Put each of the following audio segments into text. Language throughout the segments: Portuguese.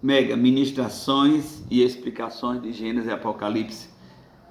Mega ministrações e explicações de Gênesis e Apocalipse.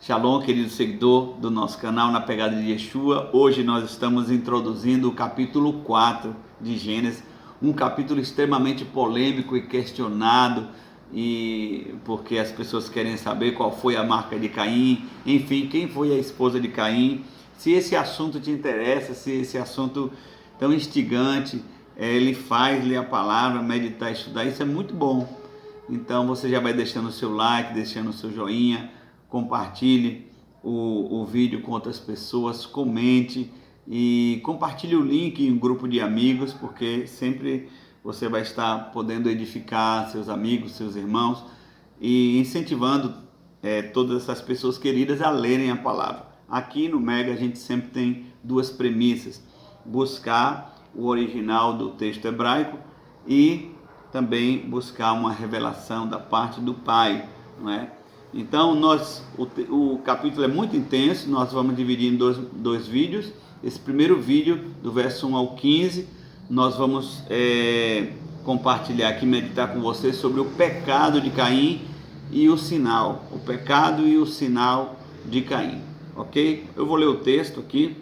Shalom, querido seguidor do nosso canal Na Pegada de Yeshua. Hoje nós estamos introduzindo o capítulo 4 de Gênesis, um capítulo extremamente polêmico e questionado, e porque as pessoas querem saber qual foi a marca de Caim, enfim, quem foi a esposa de Caim. Se esse assunto te interessa, se esse assunto tão instigante, ele faz ler a palavra, meditar, estudar, isso é muito bom. Então você já vai deixando o seu like, deixando o seu joinha, compartilhe o vídeo com outras pessoas, comente e compartilhe o link em um grupo de amigos, porque sempre você vai estar podendo edificar seus amigos, seus irmãos e incentivando todas essas pessoas queridas a lerem a palavra. Aqui no Mega a gente sempre tem duas premissas: buscar o original do texto hebraico e também buscar uma revelação da parte do Pai, não é? Então o capítulo é muito intenso, nós vamos dividir em dois vídeos. Esse primeiro vídeo, do verso 1 ao 15, nós vamos compartilhar aqui, meditar com vocês sobre o pecado de Caim e o sinal, o pecado e o sinal de Caim, ok? Eu vou ler o texto aqui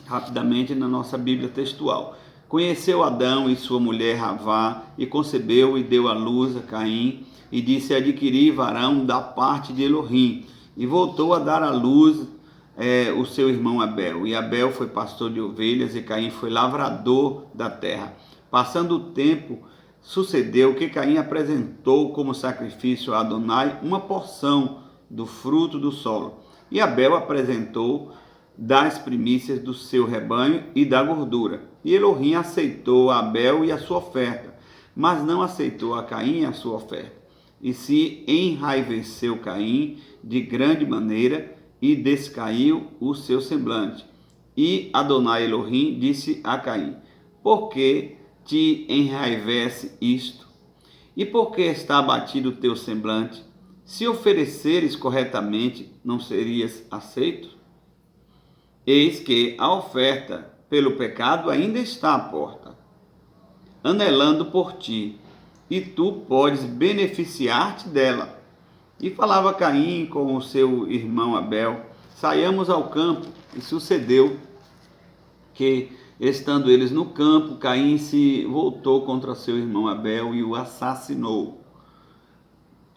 rapidamente na nossa Bíblia textual. Conheceu Adão e sua mulher Havá, e concebeu e deu à luz a Caim, e disse: adquiri varão da parte de Elohim. E voltou a dar à luz o seu irmão Abel. E Abel foi pastor de ovelhas, e Caim foi lavrador da terra. Passando o tempo, sucedeu que Caim apresentou como sacrifício a Adonai uma porção do fruto do solo. E Abel apresentou das primícias do seu rebanho e da gordura. E Elohim aceitou a Abel e a sua oferta, mas não aceitou a Caim e a sua oferta. E se enraiveceu Caim de grande maneira, e descaiu o seu semblante. E Adonai Elohim disse a Caim: por que te enraivece isto? E por que está abatido o teu semblante? Se ofereceres corretamente, não serias aceito? Eis que a oferta pelo pecado ainda está à porta, anelando por ti, e tu podes beneficiar-te dela. E falava Caim com o seu irmão Abel: saiamos ao campo. E sucedeu que, estando eles no campo, Caim se voltou contra seu irmão Abel e o assassinou.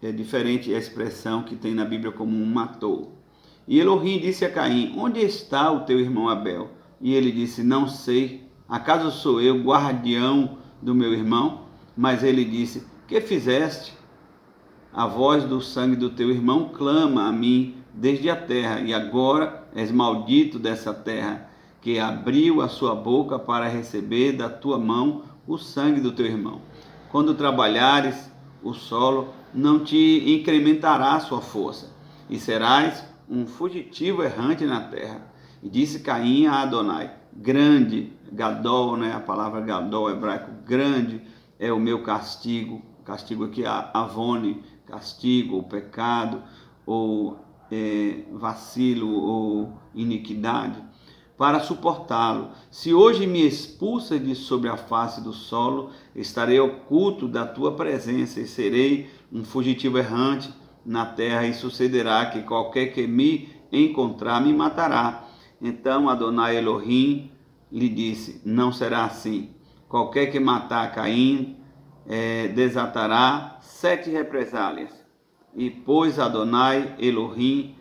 É diferente a expressão que tem na Bíblia como matou. E Elohim disse a Caim: onde está o teu irmão Abel? E ele disse: não sei. Acaso sou eu guardião do meu irmão? Mas ele disse: que fizeste? A voz do sangue do teu irmão clama a mim desde a terra, e agora és maldito dessa terra, que abriu a sua boca para receber da tua mão o sangue do teu irmão. Quando trabalhares o solo, não te incrementará a sua força, e serás um fugitivo errante na terra. E disse Caim a Adonai: grande, Gadol, né? A palavra Gadol hebraico, grande é o meu castigo. Castigo aqui é avone, castigo, ou pecado, ou vacilo, ou iniquidade, para suportá-lo. Se hoje me expulsas de sobre a face do solo, estarei oculto da tua presença e serei um fugitivo errante na terra, e sucederá que qualquer que me encontrar me matará. Então Adonai Elohim lhe disse: não será assim. Qualquer que matar Caim desatará 7 represálias. E pôs Adonai Elohim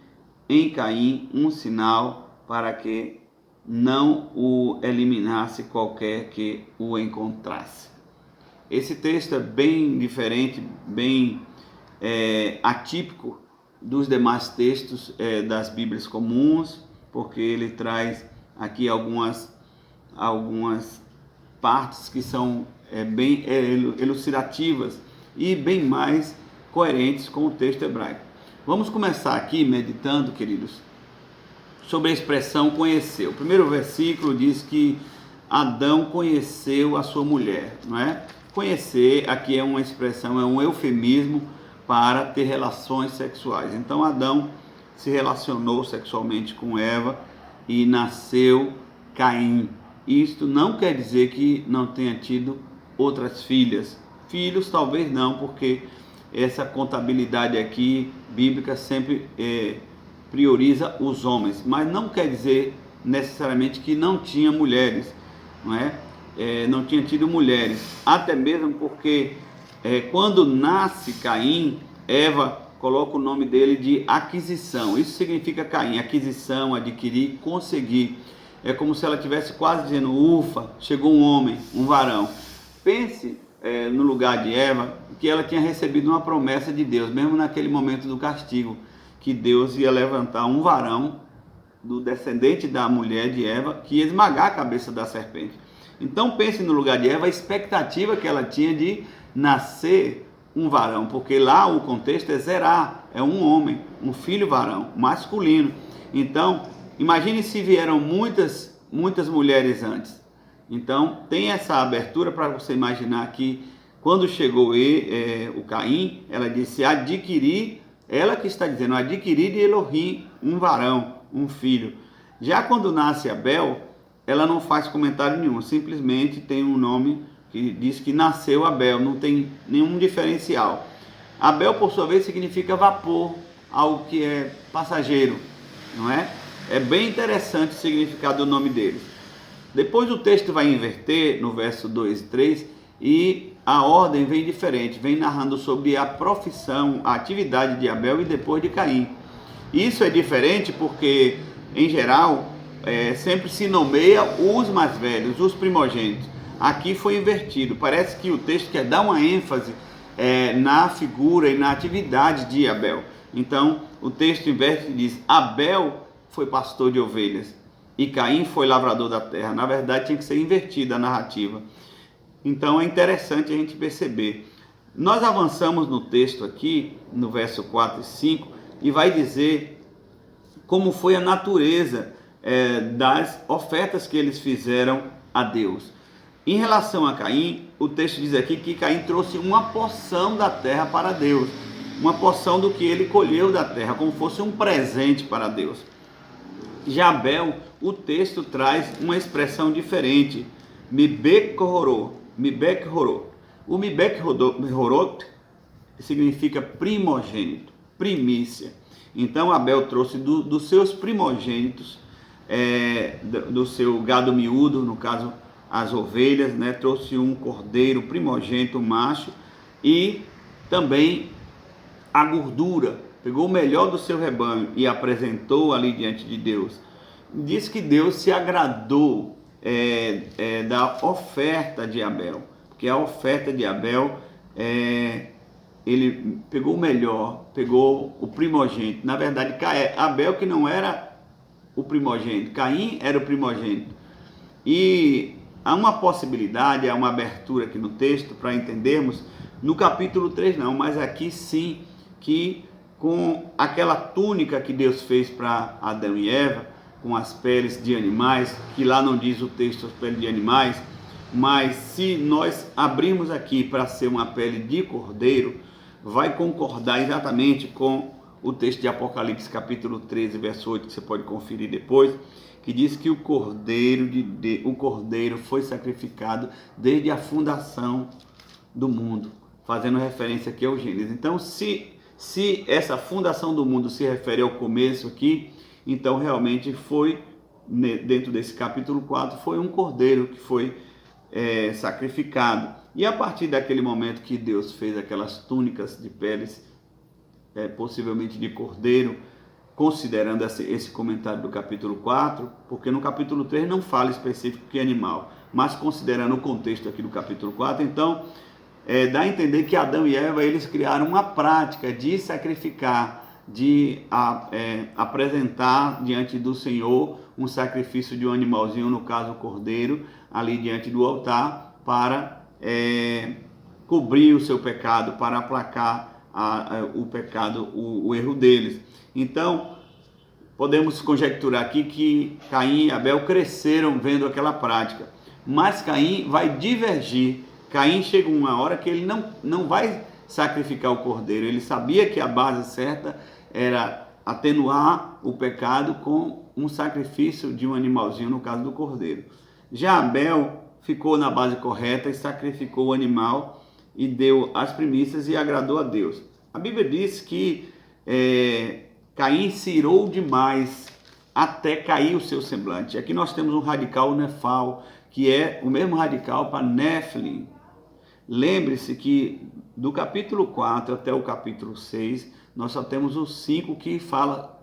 em Caim um sinal, para que não o eliminasse qualquer que o encontrasse. Esse texto é bem diferente, bem atípico dos demais textos das Bíblias comuns, porque ele traz aqui algumas partes que são bem elucidativas e bem mais coerentes com o texto hebraico. Vamos começar aqui meditando, queridos, sobre a expressão conheceu. O primeiro versículo diz que Adão conheceu a sua mulher, não é? Conhecer aqui é uma expressão, é um eufemismo para ter relações sexuais. Então Adão se relacionou sexualmente com Eva e nasceu Caim. Isto não quer dizer que não tenha tido outras filhas, Filhos talvez não, porque essa contabilidade aqui bíblica sempre prioriza os homens, mas não quer dizer necessariamente que não tinha mulheres, não é? Não tinha tido mulheres, até mesmo porque quando nasce Caim, Eva coloca o nome dele de aquisição. Isso significa Caim, aquisição, adquirir, conseguir. É como se ela estivesse quase dizendo: ufa, chegou um homem, um varão. Pense no lugar de Eva, que ela tinha recebido uma promessa de Deus, mesmo naquele momento do castigo, que Deus ia levantar um varão do descendente da mulher de Eva, que ia esmagar a cabeça da serpente. Então pense no lugar de Eva, a expectativa que ela tinha de nascer um varão, porque lá o contexto é Zerá, é um homem, um filho varão, masculino. Então imagine se vieram muitas mulheres antes. Então tem essa abertura para você imaginar que quando chegou o Caim, ela disse adquirir, ela que está dizendo adquirir de Elohim um varão, um filho. Já quando nasce Abel, ela não faz comentário nenhum, simplesmente tem um nome que diz que nasceu Abel, não tem nenhum diferencial. Abel, por sua vez, significa vapor, algo que é passageiro, não é? É bem interessante o significado do nome deles. Depois o texto vai inverter no verso 2 e 3 e a ordem vem diferente, vem narrando sobre a profissão, a atividade de Abel e depois de Caim. Isso é diferente porque, em geral, sempre se nomeia os mais velhos, os primogênitos. Aqui foi invertido, parece que o texto quer dar uma ênfase na figura e na atividade de Abel. Então o texto inverte e diz: Abel foi pastor de ovelhas e Caim foi lavrador da terra. Na verdade tinha que ser invertida a narrativa. Então é interessante a gente perceber. Nós avançamos no texto aqui, no verso 4 e 5, e vai dizer como foi a natureza das ofertas que eles fizeram a Deus. Em relação a Caim, o texto diz aqui que Caim trouxe uma porção da terra para Deus, uma porção do que ele colheu da terra, como fosse um presente para Deus. Já Abel, o texto traz uma expressão diferente, Mibek-horot. O Mibek-horot significa primogênito, primícia. Então Abel trouxe dos seus primogênitos, do seu gado miúdo, no caso as ovelhas, né? Trouxe um cordeiro primogênito, macho, e também a gordura, pegou o melhor do seu rebanho e apresentou ali diante de Deus. Diz que Deus se agradou da oferta de Abel, porque a oferta de Abel, ele pegou o melhor, pegou o primogênito. Na verdade, Abel que não era o primogênito, Caim era o primogênito. E há uma possibilidade, há uma abertura aqui no texto para entendermos, no capítulo 3 não, mas aqui sim, que com aquela túnica que Deus fez para Adão e Eva, com as peles de animais, que lá não diz o texto as peles de animais, mas se nós abrirmos aqui para ser uma pele de cordeiro, vai concordar exatamente com o texto de Apocalipse capítulo 13, verso 8, que você pode conferir depois, que diz que o cordeiro foi sacrificado desde a fundação do mundo, fazendo referência aqui ao Gênesis. Então, se essa fundação do mundo se refere ao começo aqui, então realmente foi, dentro desse capítulo 4, foi um cordeiro que foi sacrificado. E a partir daquele momento que Deus fez aquelas túnicas de peles, possivelmente de cordeiro, considerando esse comentário do capítulo 4, porque no capítulo 3 não fala específico que animal, mas considerando o contexto aqui do capítulo 4, então dá a entender que Adão e Eva, eles criaram uma prática de sacrificar, de apresentar diante do Senhor um sacrifício de um animalzinho, no caso o cordeiro, ali diante do altar, para cobrir o seu pecado, para aplacar o pecado, o erro deles. Então, podemos conjecturar aqui que Caim e Abel cresceram vendo aquela prática, mas Caim vai divergir. Caim chega uma hora que ele não vai sacrificar o cordeiro, ele sabia que a base certa era atenuar o pecado com um sacrifício de um animalzinho, no caso do cordeiro. Já Abel ficou na base correta e sacrificou o animal, e deu as primícias e agradou a Deus. A Bíblia diz que Caim se irou demais até cair o seu semblante. Aqui nós temos um radical nefal, que é o mesmo radical para Nephilim. Lembre-se que do capítulo 4 até o capítulo 6, nós só temos os 5 que fala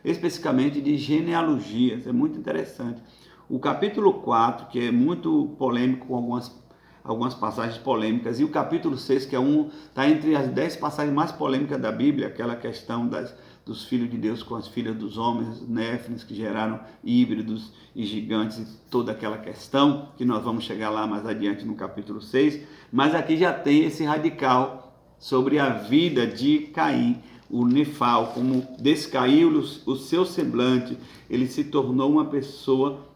especificamente de genealogias. É muito interessante. O capítulo 4, que é muito polêmico, com algumas passagens polêmicas, e o capítulo 6, que está entre as 10 passagens mais polêmicas da Bíblia, aquela questão dos filhos de Deus com as filhas dos homens, néfilins, que geraram híbridos e gigantes, e toda aquela questão, que nós vamos chegar lá mais adiante no capítulo 6, mas aqui já tem esse radical sobre a vida de Caim, o Nefal, como descaiu o seu semblante, ele se tornou uma pessoa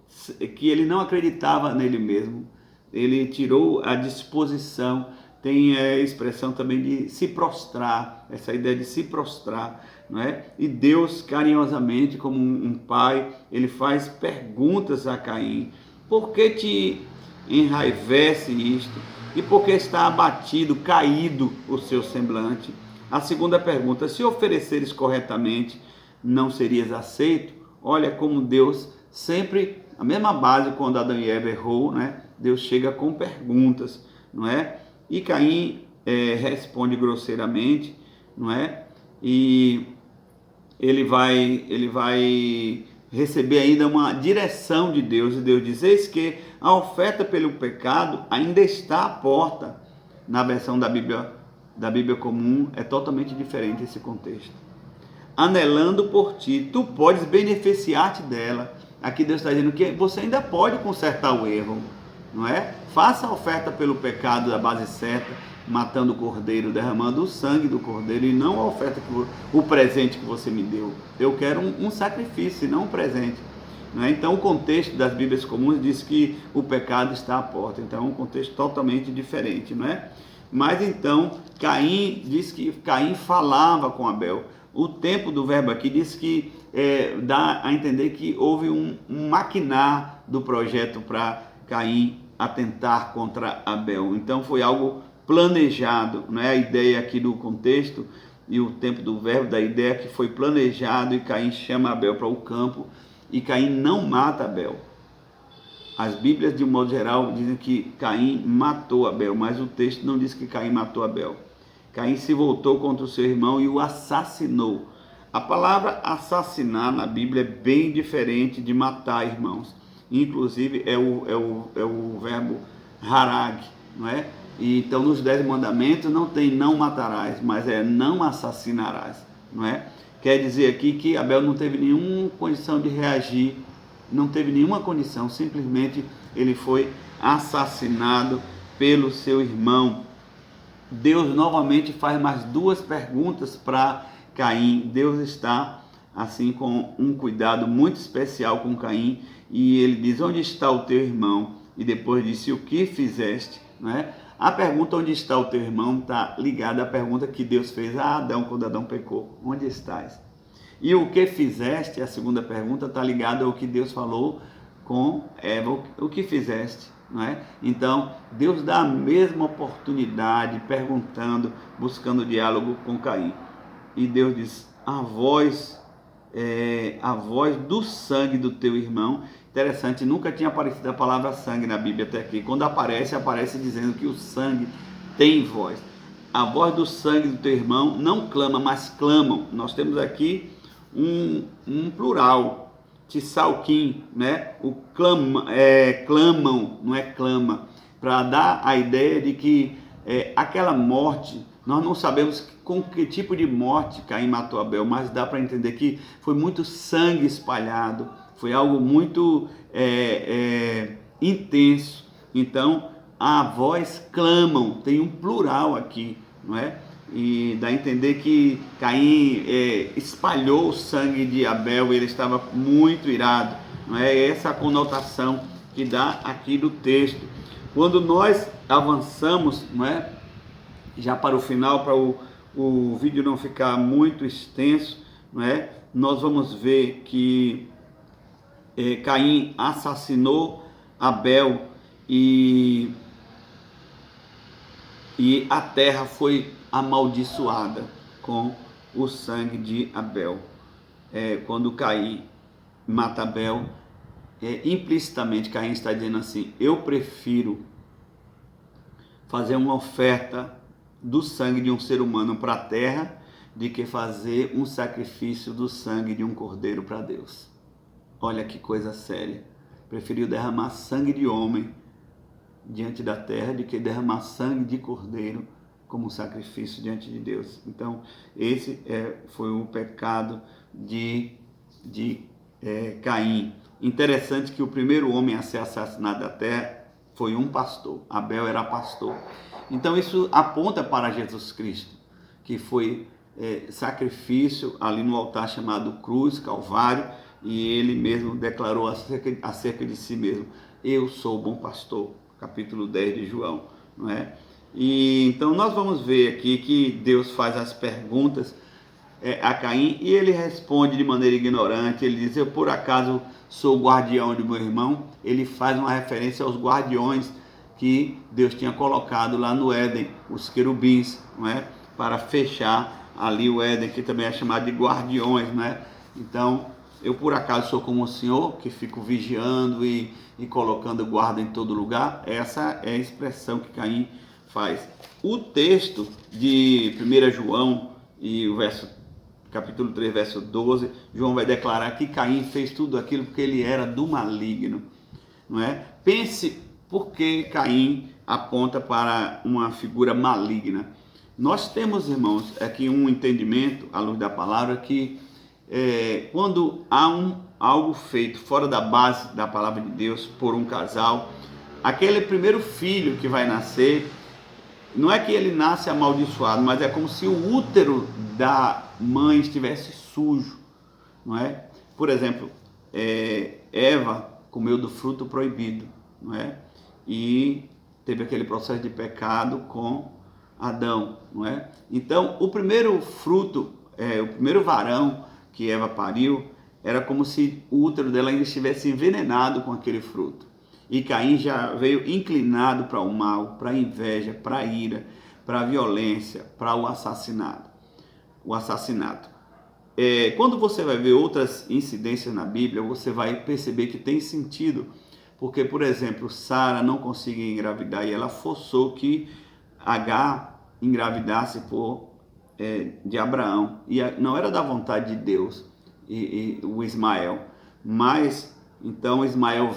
que ele não acreditava nele mesmo, ele tirou a disposição. Tem a expressão também de se prostrar, essa ideia de se prostrar, não é? E Deus, carinhosamente, como um pai, ele faz perguntas a Caim: por que te enraivece isto? E por que está abatido, caído o seu semblante? A segunda pergunta: se ofereceres corretamente, não serias aceito? Olha como Deus sempre, a mesma base quando Adão e Eva errou, né? Deus chega com perguntas, não é? E Caim responde grosseiramente, não é? E ele vai receber ainda uma direção de Deus, e Deus diz: eis que a oferta pelo pecado ainda está à porta. Na versão da Bíblia comum é totalmente diferente esse contexto. Anelando por ti, tu podes beneficiar-te dela. Aqui Deus está dizendo que você ainda pode consertar o erro, não é? Faça a oferta pelo pecado da base certa, matando o cordeiro, derramando o sangue do cordeiro, e não a oferta, o presente que você me deu. Eu quero um sacrifício, não um presente. Não é? Então o contexto das Bíblias comuns diz que o pecado está à porta. Então é um contexto totalmente diferente, não é? Mas então Caim diz que Caim falava com Abel. O tempo do verbo aqui diz que dá a entender que houve um maquinar do projeto para Caim atentar contra Abel. Então foi algo planejado, não é? A ideia aqui do contexto e o tempo do verbo da ideia que foi planejado, e Caim chama Abel para o campo, e Caim não mata Abel. As Bíblias, de um modo geral, dizem que Caim matou Abel, mas o texto não diz que Caim matou Abel. Caim se voltou contra o seu irmão e o assassinou. A palavra assassinar na Bíblia é bem diferente de matar, irmãos. Inclusive é o verbo harag, não é? E então nos 10 mandamentos não tem não matarás, mas é não assassinarás, não é? Quer dizer aqui que Abel não teve nenhuma condição de reagir, não teve nenhuma condição, simplesmente ele foi assassinado pelo seu irmão. Deus novamente faz mais 2 perguntas para Caim. Deus está assim com um cuidado muito especial com Caim, e ele diz: onde está o teu irmão? E depois disse: o que fizeste? Não é? A pergunta onde está o teu irmão está ligada à pergunta que Deus fez a Adão quando Adão pecou: onde estás? E o que fizeste, a segunda pergunta, está ligada ao que Deus falou com Eva: o que fizeste? Não é? Então Deus dá a mesma oportunidade, perguntando, buscando diálogo com Caim. E Deus diz: a voz do sangue do teu irmão. Interessante, nunca tinha aparecido a palavra sangue na Bíblia até aqui. Quando aparece dizendo que o sangue tem voz. A voz do sangue do teu irmão não clama, mas clamam. Nós temos aqui um plural, tissalquim, né? O clamam, não é clama, para dar a ideia de que aquela morte, nós não sabemos com que tipo de morte Caim matou Abel, mas dá para entender que foi muito sangue espalhado, foi algo muito intenso. Então a voz clamam, tem um plural aqui, não é? E dá a entender que Caim espalhou o sangue de Abel, ele estava muito irado, não é? Essa a conotação que dá aqui do texto. Quando nós avançamos, não é? Já para o final, para o vídeo não ficar muito extenso, não é? Nós vamos ver que Caim assassinou Abel, e e a terra foi amaldiçoada com o sangue de Abel. Quando Caim mata Abel, implicitamente Caim está dizendo assim: eu prefiro fazer uma oferta do sangue de um ser humano para a terra de que fazer um sacrifício do sangue de um cordeiro para Deus. Olha que coisa séria. Preferiu derramar sangue de homem diante da terra de que derramar sangue de cordeiro como sacrifício diante de Deus. Então, esse foi o pecado de Caim. Interessante que o primeiro homem a ser assassinado da terra foi um pastor. Abel era pastor. Então, isso aponta para Jesus Cristo, que foi sacrifício ali no altar chamado Cruz, Calvário, e ele mesmo declarou acerca de si mesmo: eu sou o bom pastor, capítulo 10 de João, não é? E então nós vamos ver aqui que Deus faz as perguntas a Caim e ele responde de maneira ignorante. Ele diz: eu por acaso sou o guardião de meu irmão? Ele faz uma referência aos guardiões que Deus tinha colocado lá no Éden, os querubins, não é? Para fechar ali o Éden, que também é chamado de guardiões, não é? Então, eu por acaso sou como o Senhor, que fico vigiando e colocando guarda em todo lugar? Essa é a expressão que Caim faz. O texto de 1 João, e o capítulo 3, verso 12, João vai declarar que Caim fez tudo aquilo porque ele era do maligno, não é? Pense por que Caim aponta para uma figura maligna. Nós temos, irmãos, aqui um entendimento, à luz da palavra, que quando há algo feito fora da base da palavra de Deus por um casal, aquele primeiro filho que vai nascer, não é que ele nasce amaldiçoado, mas é como se o útero da mãe estivesse sujo, não é? Por exemplo, Eva comeu do fruto proibido, não é? E teve aquele processo de pecado com Adão, não é? Então, o primeiro fruto, o primeiro varão que Eva pariu, era como se o útero dela ainda estivesse envenenado com aquele fruto. E Caim já veio inclinado para o mal, para a inveja, para a ira, para a violência, para o assassinato. Quando você vai ver outras incidências na Bíblia, você vai perceber que tem sentido. Porque, por exemplo, Sara não conseguia engravidar e ela forçou que Agar engravidasse de Abraão. E não era da vontade de Deus o Ismael. Mas, então Ismael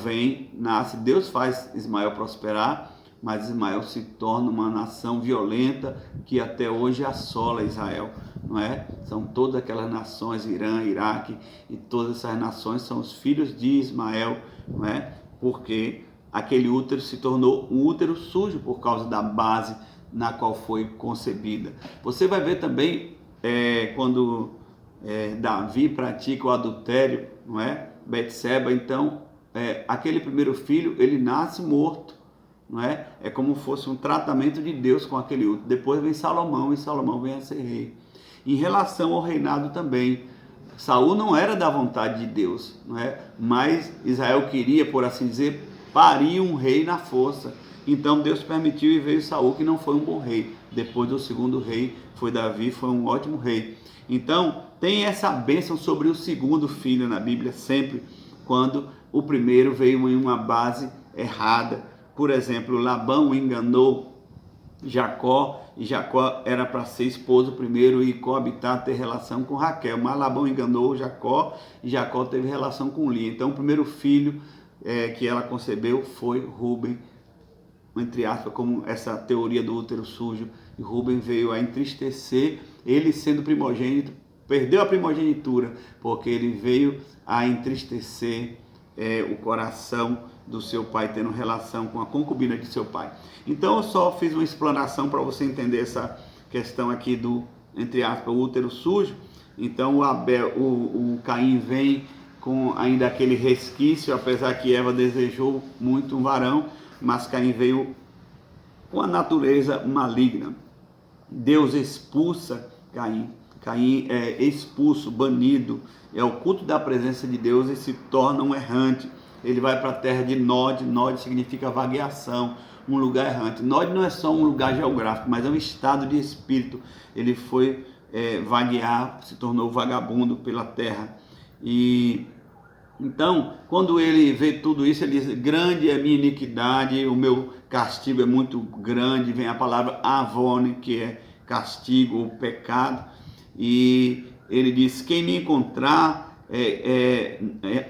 nasce, Deus faz Ismael prosperar, mas Ismael se torna uma nação violenta que até hoje assola Israel, não é? São todas aquelas nações, Irã, Iraque, e todas essas nações são os filhos de Ismael, não é? Porque aquele útero se tornou um útero sujo por causa da base na qual foi concebida. Você vai ver também quando Davi pratica o adultério, não é? Betseba, então aquele primeiro filho, ele nasce morto, não é? É como se fosse um tratamento de Deus com aquele útero. Depois vem Salomão, e Salomão vem a ser rei. Em relação ao reinado também, Saul não era da vontade de Deus, não é? Mas Israel queria, por assim dizer, parir um rei na força. Então Deus permitiu e veio Saul, que não foi um bom rei. Depois do segundo rei foi Davi, foi um ótimo rei. Então tem essa bênção sobre o segundo filho na Bíblia, sempre quando o primeiro veio em uma base errada. Por exemplo, Labão enganou Jacó, e Jacó era para ser esposo primeiro e coabitar, ter relação com Raquel, mas Labão enganou Jacó e Jacó teve relação com Lia. Então o primeiro filho que ela concebeu foi Rúben, entre aspas, como essa teoria do útero sujo, e Rúben veio a entristecer, ele sendo primogênito, perdeu a primogenitura, porque ele veio a entristecer o coração do seu pai, tendo relação com a concubina de seu pai. Então eu só fiz uma explanação para você entender essa questão aqui do, entre aspas, o útero sujo. Então o Caim vem com ainda aquele resquício, apesar que Eva desejou muito um varão, mas Caim veio com a natureza maligna. Deus expulsa Caim. Caim é expulso, banido, é oculto da presença de Deus e se torna um errante. Ele vai para a terra de Nod. Nod significa vagueação, um lugar errante. Nod não é só um lugar geográfico, mas é um estado de espírito. Ele foi vaguear, se tornou vagabundo pela terra. E então, quando ele vê tudo isso, ele diz: grande é a minha iniquidade, o meu castigo é muito grande. Vem a palavra avone, que é castigo ou pecado. E ele diz: quem me encontrar,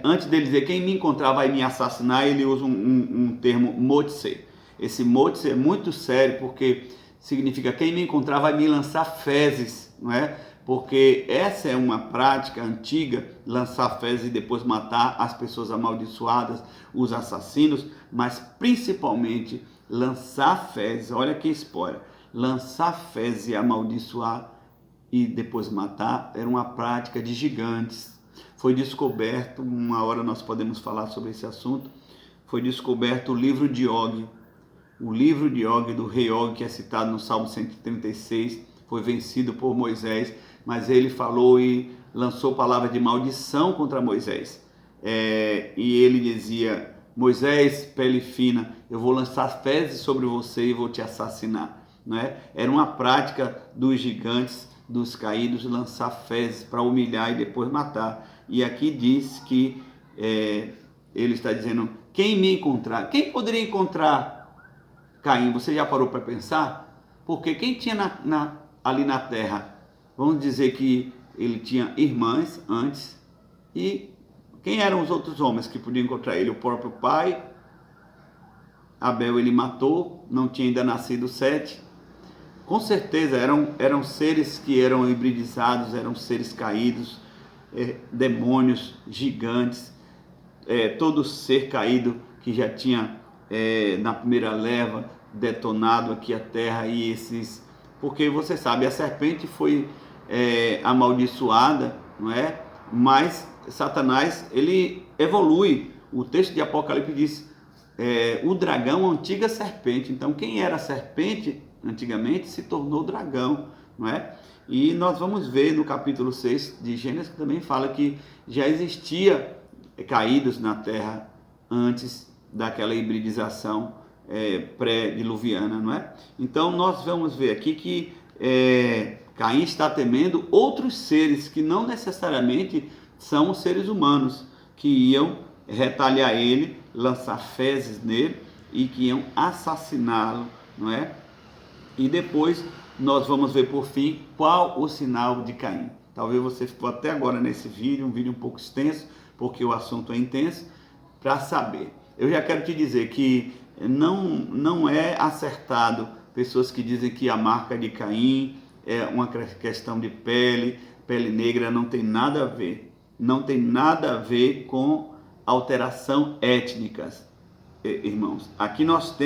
antes dele dizer quem me encontrar vai me assassinar, ele usa um termo motse. Esse motse é muito sério, porque significa quem me encontrar vai me lançar fezes, não é? Porque essa é uma prática antiga, lançar fezes e depois matar as pessoas amaldiçoadas, os assassinos, mas principalmente lançar fezes, olha que spoiler, lançar fezes e amaldiçoar e depois matar, era uma prática de gigantes. Foi descoberto, uma hora nós podemos falar sobre esse assunto, foi descoberto o livro de Og. O livro de Og, do rei Og, que é citado no Salmo 136, foi vencido por Moisés, mas ele falou e lançou palavras de maldição contra Moisés. E ele dizia: Moisés, pele fina, eu vou lançar fezes sobre você e vou te assassinar. Não é? Era uma prática dos gigantes, dos caídos, lançar fezes para humilhar e depois matar. E aqui diz que ele está dizendo: quem me encontrar, quem poderia encontrar Caim? Você já parou para pensar? Porque quem tinha ali na terra, vamos dizer que ele tinha irmãs antes, e quem eram os outros homens que podiam encontrar ele? O próprio pai. Abel ele matou, não tinha ainda nascido Sete. Com certeza eram seres que eram hibridizados, eram seres caídos, demônios, gigantes, todo ser caído que já tinha na primeira leva detonado aqui a terra. E esses, porque você sabe, a serpente foi amaldiçoada, não é? Mas Satanás, ele evolui. O texto de Apocalipse diz: o dragão, a antiga serpente. Então, quem era a serpente antigamente se tornou dragão, não é? E nós vamos ver no capítulo 6 de Gênesis, que também fala que já existia caídos na terra antes daquela hibridização pré-diluviana, não é? Então, nós vamos ver aqui que Caim está temendo outros seres que não necessariamente são os seres humanos, que iam retaliar ele, lançar fezes nele e que iam assassiná-lo, não é? E depois nós vamos ver por fim qual o sinal de Caim. Talvez você ficou até agora nesse vídeo, um vídeo um pouco extenso, porque o assunto é intenso, para saber. Eu já quero te dizer que não é acertado pessoas que dizem que a marca de Caim é uma questão de pele negra. Não tem nada a ver. Não tem nada a ver com alteração étnicas, irmãos. Aqui nós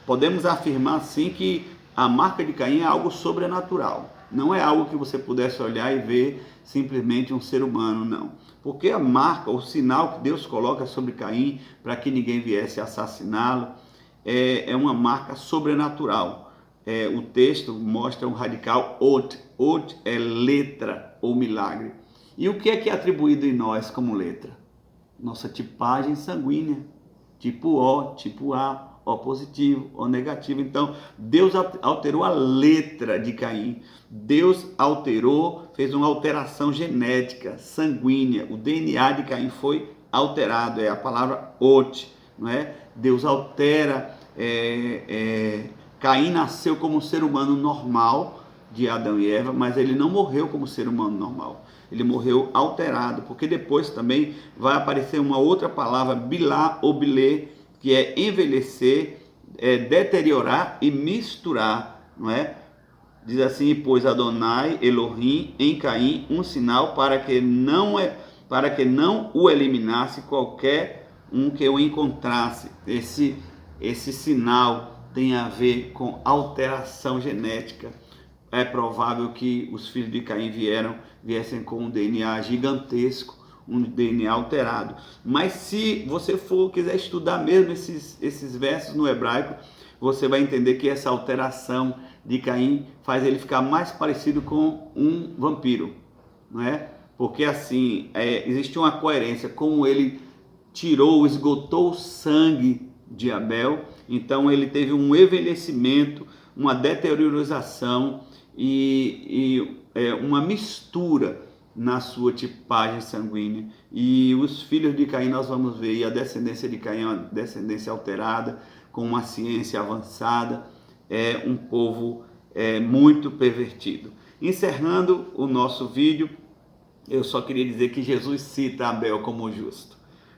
podemos afirmar sim que a marca de Caim é algo sobrenatural. Não é algo que você pudesse olhar e ver simplesmente um ser humano, não. Porque a marca, o sinal que Deus coloca sobre Caim para que ninguém viesse assassiná-lo, é uma marca sobrenatural. O texto mostra um radical ot. Ot é letra ou milagre. E o que é atribuído em nós como letra? Nossa tipagem sanguínea. Tipo O, tipo A, O positivo, O negativo. Então, Deus alterou a letra de Caim. Deus fez uma alteração genética, sanguínea. O DNA de Caim foi alterado. É a palavra ot, não é? Deus altera. Caim nasceu como um ser humano normal de Adão e Eva, mas ele não morreu como ser humano normal. Ele morreu alterado, porque depois também vai aparecer uma outra palavra, bilá ou bilê, que é envelhecer, deteriorar e misturar, não é? Diz assim: pôs Adonai Elohim em Caim um sinal para que não o eliminasse qualquer um que o encontrasse. Esse sinal tem a ver com alteração genética. É provável que os filhos de Caim viessem com um DNA gigantesco, um DNA alterado. Mas se você quiser estudar mesmo esses versos no hebraico, você vai entender que essa alteração de Caim faz ele ficar mais parecido com um vampiro, não é? Porque assim, existe uma coerência, como ele esgotou o sangue de Abel. Então ele teve um envelhecimento, uma deteriorização e uma mistura na sua tipagem sanguínea. E os filhos de Caim, nós vamos ver, e a descendência de Caim é uma descendência alterada, com uma ciência avançada, é um povo muito pervertido. Encerrando o nosso vídeo, eu só queria dizer que Jesus cita Abel como justo,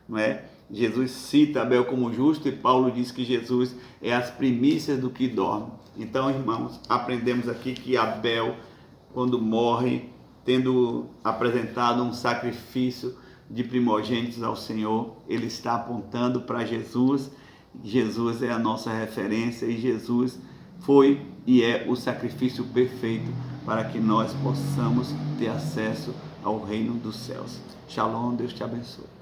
não é? Jesus cita Abel como justo e Paulo diz que Jesus é as primícias do que dorme. Então, irmãos, aprendemos aqui que Abel, quando morre, tendo apresentado um sacrifício de primogênitos ao Senhor, ele está apontando para Jesus. Jesus é a nossa referência e Jesus foi e é o sacrifício perfeito para que nós possamos ter acesso ao reino dos céus. Shalom, Deus te abençoe.